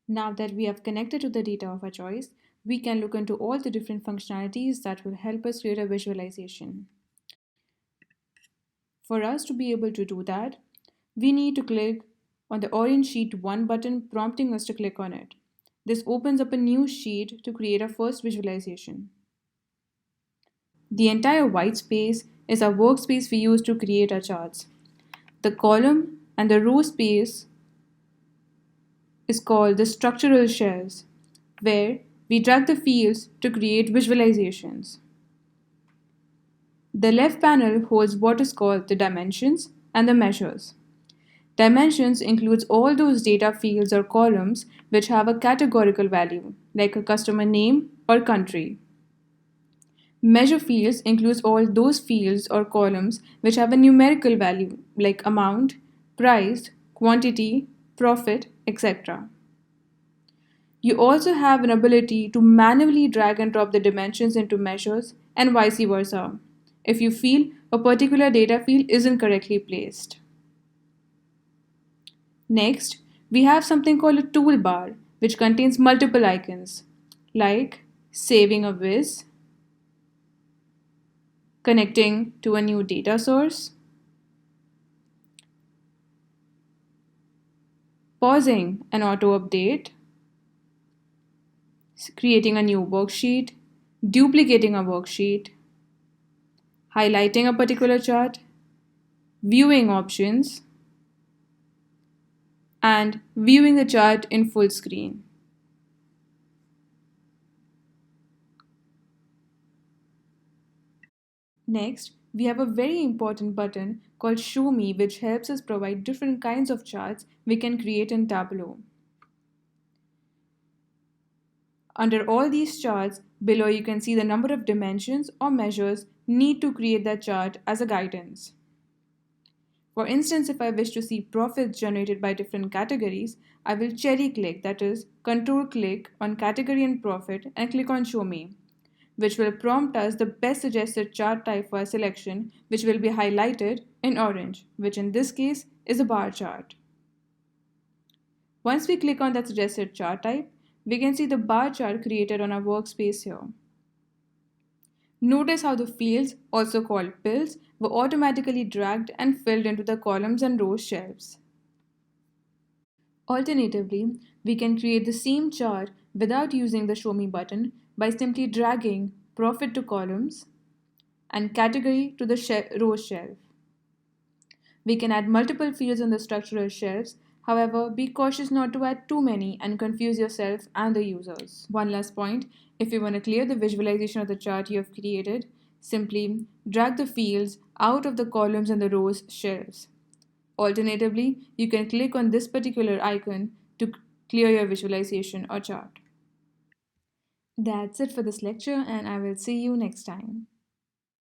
Now that we have connected to the data of our choice, we can look into all the different functionalities that will help us create a visualization. For us to be able to do that, we need to click on the orange sheet 1 button prompting us to click on it. This opens up a new sheet to create our first visualization. The entire white space is our workspace we use to create our charts. The column and the row space is called the structural shelves, where we drag the fields to create visualizations. The left panel holds what is called the dimensions and the measures. Dimensions includes all those data fields or columns which have a categorical value, like a customer name or country. Measure fields includes all those fields or columns which have a numerical value, like amount, price, quantity, profit, etc. You also have an ability to manually drag and drop the dimensions into measures and vice versa if you feel a particular data field isn't correctly placed. Next, we have something called a toolbar, which contains multiple icons like saving a viz, connecting to a new data source, pausing an auto update, creating a new worksheet, duplicating a worksheet, highlighting a particular chart, viewing options, and viewing the chart in full screen. Next, we have a very important button called Show Me, which helps us provide different kinds of charts we can create in Tableau. Under all these charts, below you can see the number of dimensions or measures need to create that chart as a guidance. For instance, if I wish to see profits generated by different categories, I will cherry click, that is, control click on category and profit and click on Show Me, which will prompt us the best suggested chart type for our selection, which will be highlighted in orange, which in this case is a bar chart. Once we click on that suggested chart type, we can see the bar chart created on our workspace here. Notice how the fields, also called pills, were automatically dragged and filled into the columns and rows shelves. Alternatively, we can create the same chart without using the Show Me button by simply dragging profit to columns and category to the row shelf. We can add multiple fields on the structural shelves. However, be cautious not to add too many and confuse yourself and the users. One last point, if you want to clear the visualization of the chart you have created, simply drag the fields out of the columns and the rows shelves. Alternatively, you can click on this particular icon to clear your visualization or chart. That's it for this lecture, and I will see you next time.